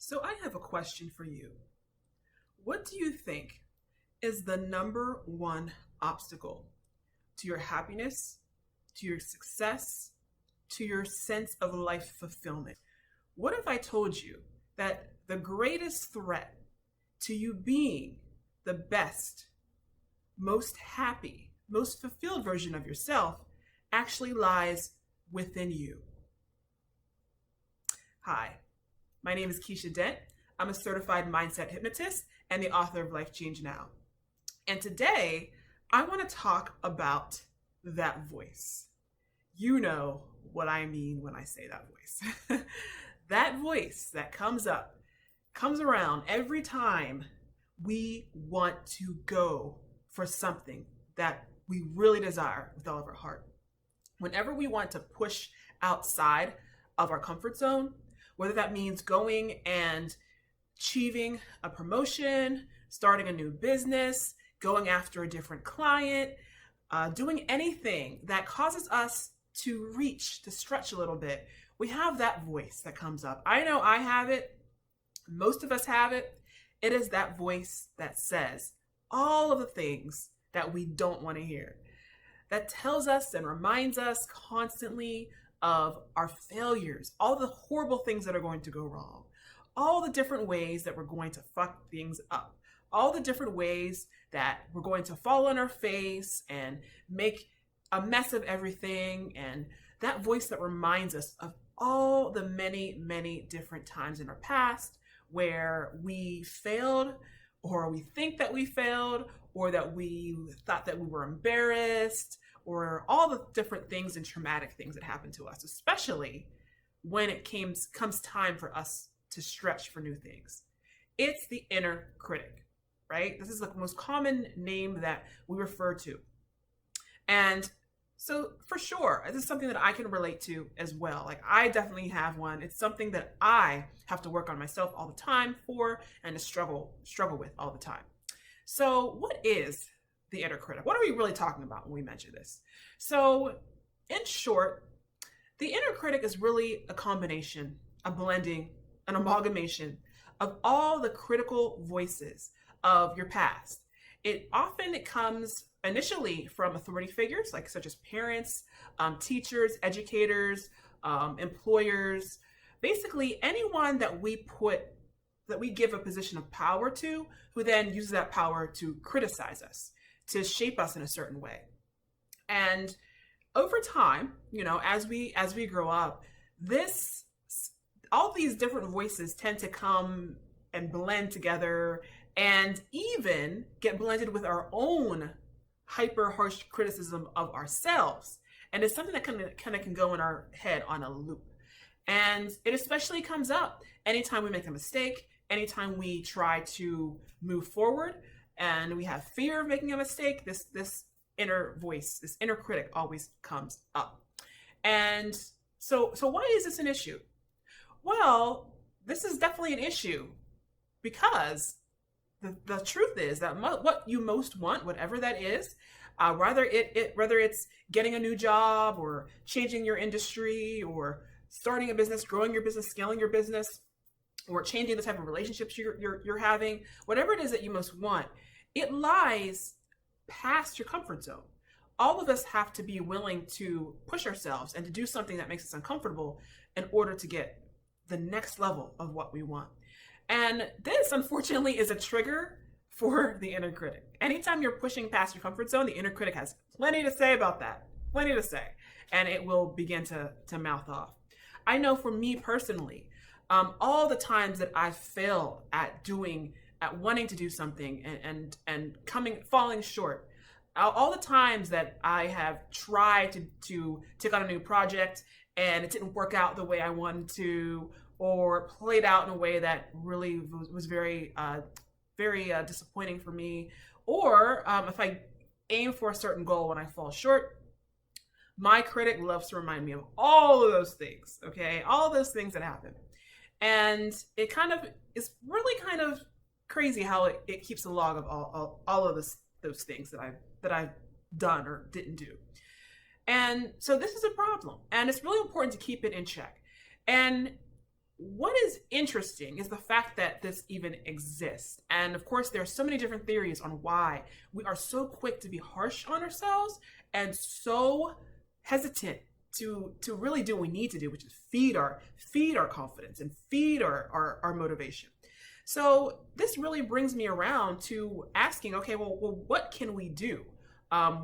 So I have a question for you. What do you think is the number one obstacle to your happiness, to your success, to your sense of life fulfillment? What if I told you that the greatest threat to you being the best, most happy, most fulfilled version of yourself actually lies within you? Hi, my name is Keisha Dent. I'm a certified mindset hypnotist and the author of Life Change Now. And today, I want to talk about that voice. You know what I mean when I say that voice. That voice that comes up, comes around every time we want to go for something that we really desire with all of our heart. Whenever we want to push outside of our comfort zone, whether that means going and achieving a promotion, starting a new business, going after a different client, doing anything that causes us to reach, to stretch a little bit, we have that voice that comes up. I know I have it. Most of us have it. It is that voice that says all of the things that we don't want to hear, that tells us and reminds us constantly of our failures, all the horrible things that are going to go wrong, all the different ways that we're going to fuck things up, all the different ways that we're going to fall on our face and make a mess of everything, and that voice that reminds us of all the many, many different times in our past where we failed, or we think that we failed, or that we thought that we were embarrassed, or all the different things and traumatic things that happen to us, especially when it comes time for us to stretch for new things. It's the inner critic, right? This is the most common name that we refer to. And so for sure, this is something that I can relate to as well. Like, I definitely have one. It's something that I have to work on myself all the time for, and to struggle with all the time. So what is the inner critic? What are we really talking about when we mention this? So in short, the inner critic is really a combination, a blending, an amalgamation of all the critical voices of your past. It comes initially from authority figures, like such as parents, teachers, educators, employers, basically anyone that we give a position of power to, who then uses that power to criticize us, to shape us in a certain way. And over time, as we grow up, all these different voices tend to come and blend together, and even get blended with our own hyper harsh criticism of ourselves. And it's something that kind of can go in our head on a loop. And it especially comes up anytime we make a mistake, anytime we try to move forward, and we have fear of making a mistake. This inner voice, this inner critic, always comes up. And so why is this an issue? Well, this is definitely an issue because the truth is that what you most want, whatever that is, whether it's getting a new job, or changing your industry, or starting a business, growing your business, scaling your business, or changing the type of relationships you're having, whatever it is that you most want, it lies past your comfort zone. All of us have to be willing to push ourselves and to do something that makes us uncomfortable in order to get the next level of what we want. And this, unfortunately, is a trigger for the inner critic. Anytime you're pushing past your comfort zone, the inner critic has plenty to say about that, plenty to say, and it will begin to mouth off. I know for me personally, all the times that I've failed at wanting to do something and falling short, all the times that I have tried to take on a new project and it didn't work out the way I wanted to, or played out in a way that really was very disappointing for me, or if I aim for a certain goal and I fall short, my critic loves to remind me of all of those things, okay? All of those things that happen. And it kind of is really kind of crazy how it keeps a log of all of those things that I've done or didn't do. And so this is a problem, and it's really important to keep it in check. And what is interesting is the fact that this even exists. And of course, there are so many different theories on why we are so quick to be harsh on ourselves and so hesitant to really do what we need to do, which is feed our confidence and feed our motivation. So this really brings me around to asking, okay, well what can we do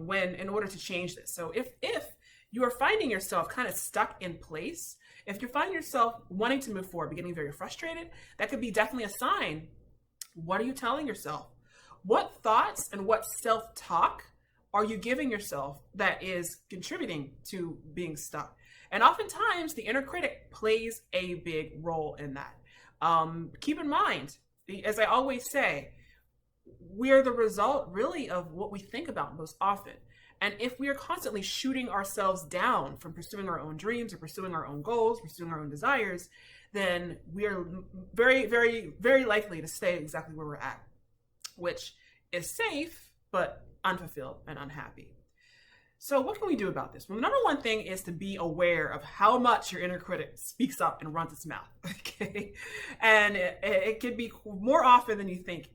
when in order to change this? So if you are finding yourself kind of stuck in place, if you're finding yourself wanting to move forward, but getting very frustrated, that could be definitely a sign. What are you telling yourself? What thoughts and what self-talk are you giving yourself that is contributing to being stuck? And oftentimes the inner critic plays a big role in that. Keep in mind, as I always say, we are the result really of what we think about most often. And if we are constantly shooting ourselves down from pursuing our own dreams or pursuing our own goals, pursuing our own desires, then we are very, very, very likely to stay exactly where we're at, which is safe, but unfulfilled and unhappy. So what can we do about this? Well, the number one thing is to be aware of how much your inner critic speaks up and runs its mouth, okay? And it can be more often than you think.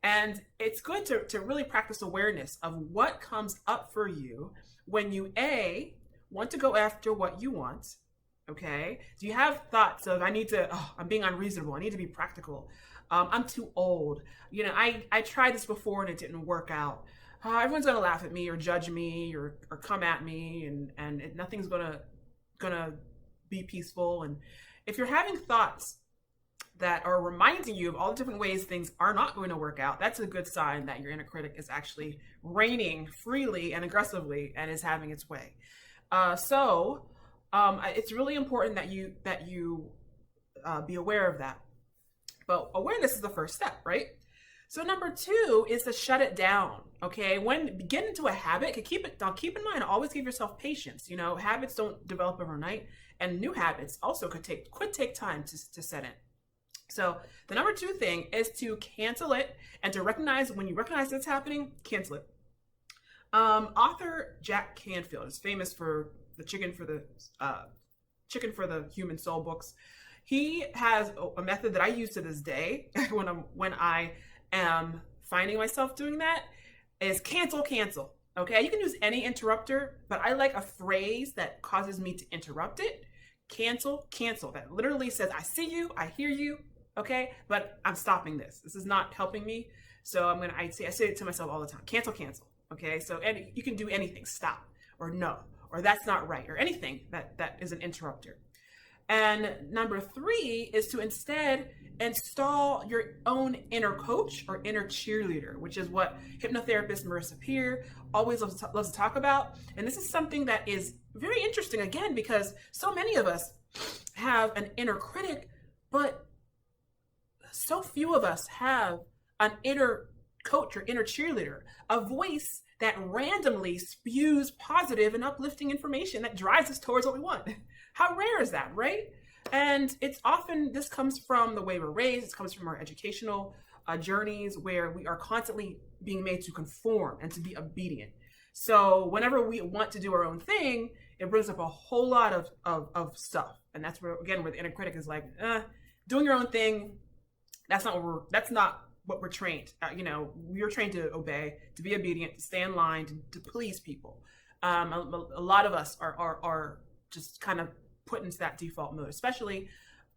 And it's good to really practice awareness of what comes up for you when you, A, want to go after what you want, okay? Do you have thoughts of, I'm being unreasonable, I need to be practical, I'm too old, I tried this before and it didn't work out. Everyone's gonna laugh at me or judge me or come at me and nothing's gonna be peaceful. And if you're having thoughts that are reminding you of all the different ways things are not going to work out, that's a good sign that your inner critic is actually reigning freely and aggressively and is having its way. So it's really important that you be aware of that. But awareness is the first step, right? So number two is to shut it down. Okay, when you get into a habit, keep in mind, always give yourself patience. Habits don't develop overnight, and new habits also could take time to set in. So the number two thing is to cancel it and to recognize when you recognize it's happening, cancel it. Author Jack Canfield is famous for the Chicken for the Human Soul books. He has a method that I use to this day when I am finding myself doing that is cancel. Okay, you can use any interrupter, but I like a phrase that causes me to interrupt it. Cancel. That literally says, I see you, I hear you, okay, but I'm stopping this. This is not helping me. So I say it to myself all the time. Cancel. Okay, so you can do anything, stop, or no, or that's not right, or anything that is an interrupter. And number three is to instead install your own inner coach or inner cheerleader, which is what hypnotherapist Marissa Peer always loves to talk about. And this is something that is very interesting, again, because so many of us have an inner critic, but so few of us have an inner coach or inner cheerleader, a voice that randomly spews positive and uplifting information that drives us towards what we want. How rare is that, right? And it's often, this comes from the way we're raised, it comes from our educational journeys where we are constantly being made to conform and to be obedient. So whenever we want to do our own thing, it brings up a whole lot of stuff. And that's where the inner critic is like, doing your own thing, that's not what we're trained. We are trained to obey, to be obedient, to stay in line, to please people. A lot of us are just kind of put into that default mode, especially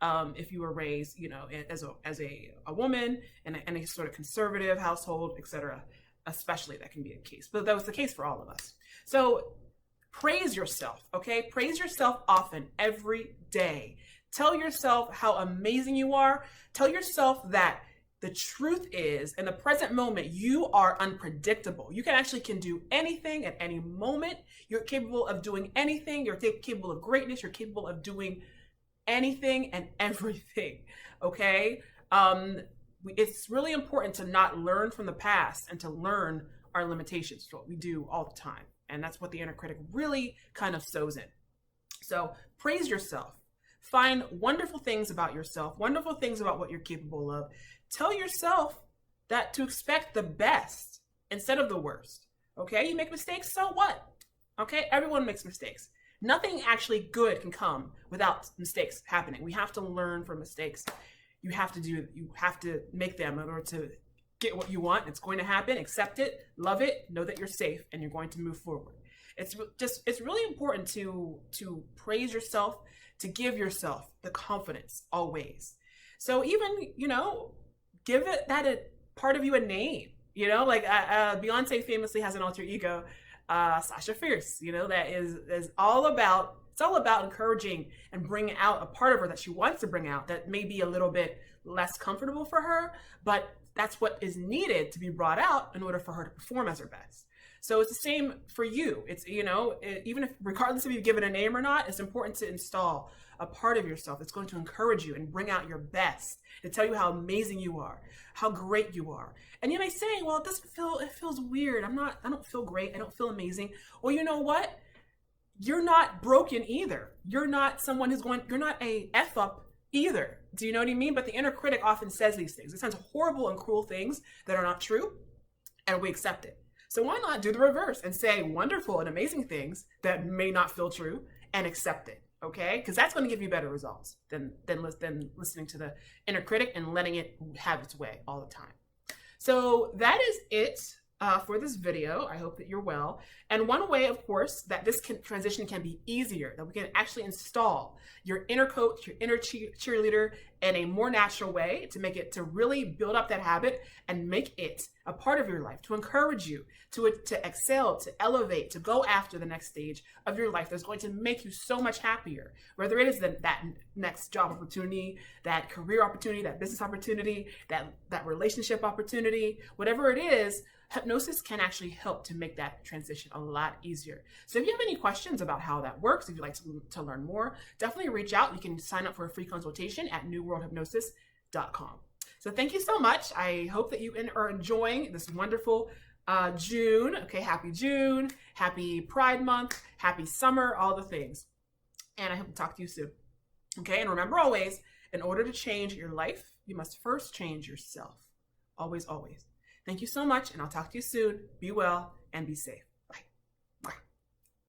if you were raised, as a woman in a sort of conservative household, etc. Especially that can be a case, but that was the case for all of us. So praise yourself, okay? Praise yourself often, every day. Tell yourself how amazing you are. Tell yourself that the truth is, in the present moment, you are unpredictable. You can do anything at any moment. You're capable of doing anything. You're capable of greatness. You're capable of doing anything and everything, okay? It's really important to not learn from the past and to learn our limitations, what we do all the time. And that's what the inner critic really kind of sows in. So praise yourself. Find wonderful things about yourself, wonderful things about what you're capable of. Tell yourself that to expect the best instead of the worst, okay? You make mistakes, so what? Okay, everyone makes mistakes. Nothing actually good can come without mistakes happening. We have to learn from mistakes. You have to make them in order to get what you want. It's going to happen. Accept it, love it, know that you're safe, and you're going to move forward. It's really important to praise yourself, to give yourself the confidence always. So even, give it that a part of you a name. Like Beyonce famously has an alter ego, Sasha Fierce. That is all about. It's all about encouraging and bringing out a part of her that she wants to bring out that may be a little bit less comfortable for her, but that's what is needed to be brought out in order for her to perform as her best. So it's the same for you. It's, even if, regardless if you give it a name or not, it's important to install a part of yourself that's going to encourage you and bring out your best, to tell you how amazing you are, how great you are. And you may say, well, it feels weird. I don't feel great. I don't feel amazing. Well, you know what? You're not broken either. You're not you're not a F up either. Do you know what I mean? But the inner critic often says these things. It sounds horrible and cruel things that are not true, and we accept it. So why not do the reverse and say wonderful and amazing things that may not feel true and accept it, okay? Because that's going to give you better results than listening to the inner critic and letting it have its way all the time. So that is it for this video. I hope that you're well. And one way, of course, that this transition can be easier, that we can actually install your inner coach, your inner cheerleader in a more natural way to really build up that habit and make it a part of your life, to encourage you to excel, to elevate, to go after the next stage of your life that's going to make you so much happier. Whether it is that next job opportunity, that career opportunity, that business opportunity, that relationship opportunity, whatever it is, hypnosis can actually help to make that transition a lot easier. So if you have any questions about how that works, if you'd like to learn more, definitely reach out. You can sign up for a free consultation at newworldhypnosis.com. So thank you so much. I hope that you are enjoying this wonderful June. Okay, happy June, happy Pride Month, happy summer, all the things. And I hope to talk to you soon. Okay, and remember always, in order to change your life, you must first change yourself. Always, always. Thank you so much, and I'll talk to you soon. Be well and be safe.